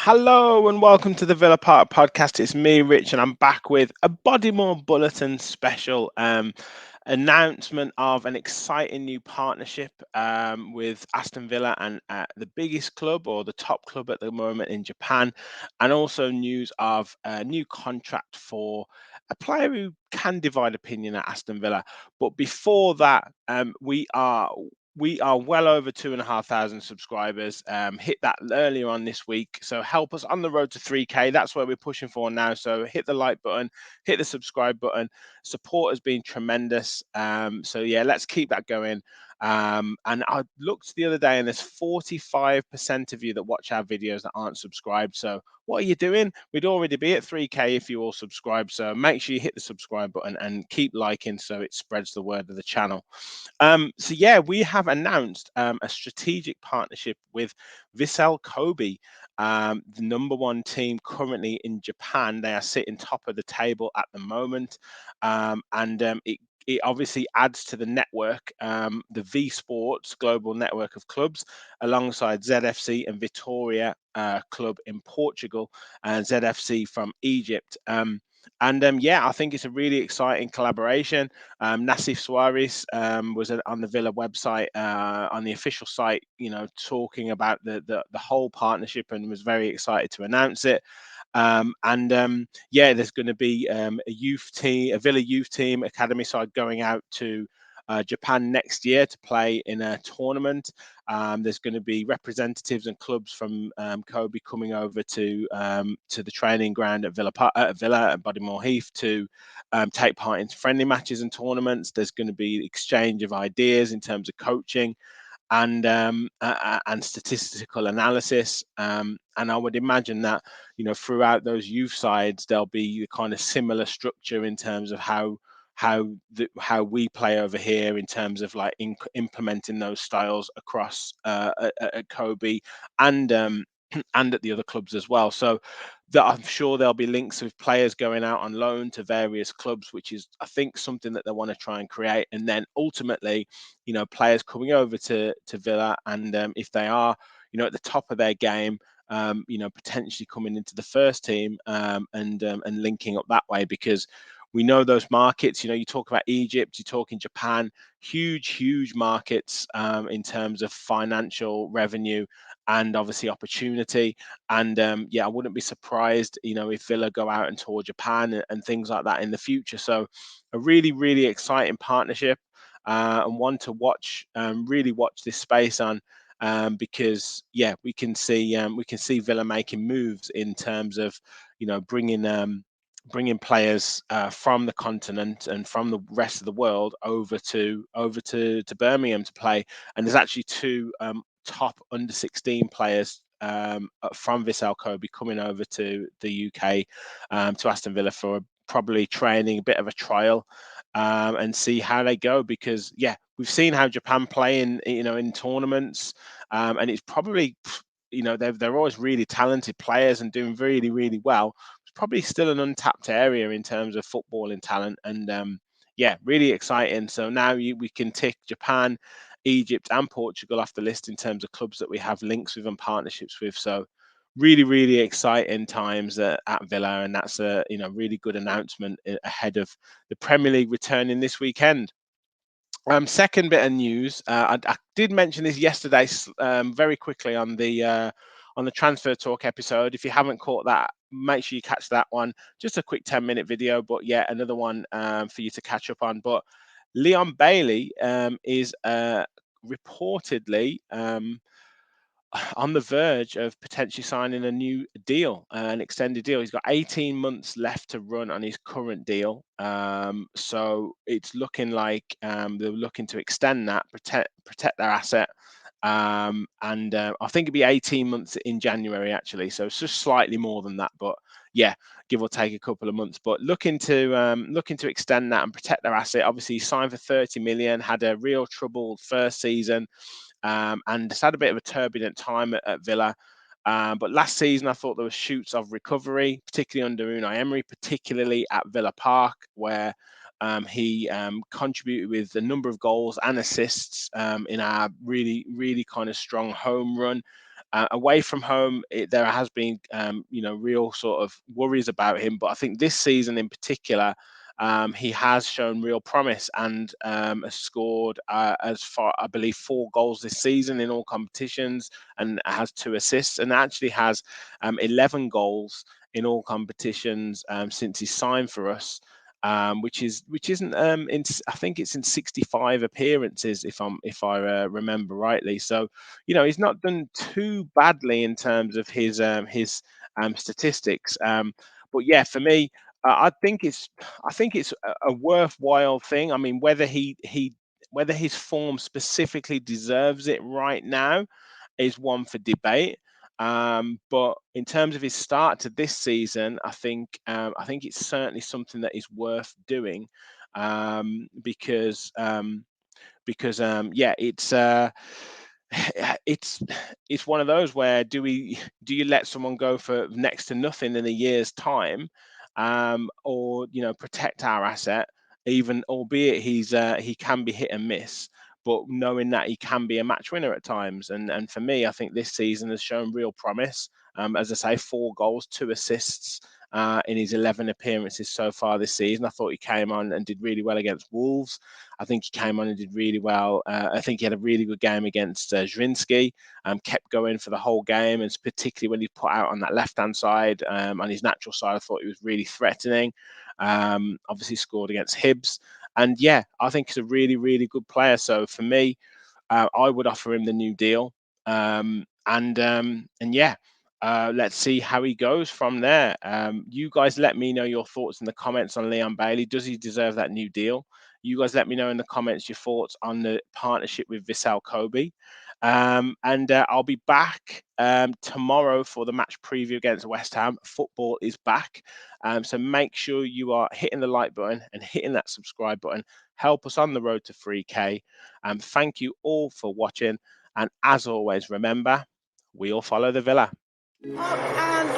Hello and welcome to the Villa Park podcast. It's me, Rich, and I'm back with a Bodymoor Bulletin special announcement of an exciting new partnership with Aston Villa and the biggest club or the top club at the moment in Japan, and also news of a new contract for a player who can divide opinion at Aston Villa. But before that, we are well over 2,500 subscribers. Hit that earlier on this week. So help us on the road to 3K. That's where we're pushing for now. So hit the like button, hit the subscribe button. Support has been tremendous. So yeah, let's keep that going. And I looked the other day and there's 45% of you that watch our videos that aren't subscribed. So what are you doing? We'd already be at 3K if you all subscribe. So make sure you hit the subscribe button and keep liking so it spreads the word of the channel. So yeah, we have announced a strategic partnership with Vissel Kobe, the number one team currently in Japan. They are sitting top of the table at the moment, and it obviously adds to the network, the V Sports global network of clubs, alongside ZFC and Vitoria club in Portugal and ZFC from Egypt. And yeah, I think it's a really exciting collaboration. Nassif Suarez was on the Villa website, on the official site, talking about the whole partnership, and was very excited to announce it. And yeah, there's going to be a youth team, a Villa youth team academy side going out to Japan next year to play in a tournament. There's going to be representatives and clubs from Kobe coming over to the training ground at Villa at Bodymoor Heath to take part in friendly matches and tournaments. There's going to be exchange of ideas in terms of coaching and statistical analysis. And I would imagine that throughout those youth sides there'll be a kind of similar structure in terms of how we play over here in terms of like implementing those styles across at Kobe and and at the other clubs as well. So that I'm sure there'll be links with players going out on loan to various clubs, which is I think something that they want to try and create. And then ultimately, players coming over to Villa, and if they are, at the top of their game, potentially coming into the first team, and linking up that way, because we know those markets. You talk about Egypt, you talk in Japan, huge markets in terms of financial revenue and obviously opportunity. And yeah, I wouldn't be surprised, if Villa go out and tour Japan and things like that in the future. So a really exciting partnership, and one to watch, really watch this space on. Because yeah, we can see Villa making moves in terms of bringing players from the continent and from the rest of the world over to Birmingham to play. And there's actually two top under 16 players from Vissel Kobe coming over to the UK, to Aston Villa for probably training, a bit of a trial, and see how they go. Because yeah, we've seen how Japan play in tournaments, and it's probably they're always really talented players and doing really well. It's probably still an untapped area in terms of footballing talent, and yeah, really exciting. So now we can tick Japan, Egypt, and Portugal off the list in terms of clubs that we have links with and partnerships with. So really exciting times at Villa, and that's a really good announcement ahead of the Premier League returning this weekend. Second bit of news, I did mention this yesterday, very quickly on the transfer talk episode. If you haven't caught that, make sure you catch that one. Just a quick 10-minute video, but yeah, another one for you to catch up on. But Leon Bailey is reportedly on the verge of potentially signing a new deal, an extended deal. He's got 18 months left to run on his current deal. So it's looking like they're looking to extend that, protect their asset. And I think it'd be 18 months in January, actually. So it's just slightly more than that. But yeah, give or take a couple of months. But looking to extend that and protect their asset. Obviously, he signed for 30 million, had a real troubled first season, and it's had a bit of a turbulent time at Villa. But last season, I thought there were shoots of recovery, particularly under Unai Emery, particularly at Villa Park, where He contributed with a number of goals and assists in our really, really kind of strong home run. Away from home, there has been, real sort of worries about him. But I think this season in particular, he has shown real promise and has scored as far, I believe, 4 goals this season in all competitions, and has 2 assists, and actually has 11 goals in all competitions since he signed for us. Which isn't I think it's in 65 appearances if I remember rightly. So he's not done too badly in terms of his statistics. But yeah, for me, I think it's a worthwhile thing. I mean, whether his form specifically deserves it right now is one for debate. But in terms of his start to this season, I think it's certainly something that is worth doing, because yeah, it's it's one of those where do you let someone go for next to nothing in a year's time, or protect our asset, even albeit he can be hit and miss, but knowing that he can be a match winner at times. And for me, I think this season has shown real promise. As I say, 4 goals, 2 assists in his 11 appearances so far this season. I thought he came on and did really well against Wolves. I think he came on and did really well. I think he had a really good game against Zrinski, kept going for the whole game, and particularly when he put out on that left-hand side, on his natural side, I thought he was really threatening. Obviously scored against Hibs. And yeah, I think he's a really, really good player. So for me, I would offer him the new deal. And yeah, let's see how he goes from there. You guys let me know your thoughts in the comments on Leon Bailey. Does he deserve that new deal? You guys let me know in the comments your thoughts on the partnership with Vissel Kobe. And I'll be back tomorrow for the match preview against West Ham. Football is back. So make sure you are hitting the like button and hitting that subscribe button. Help us on the road to 3K. Thank you all for watching. And as always, remember, we all follow the Villa. Up and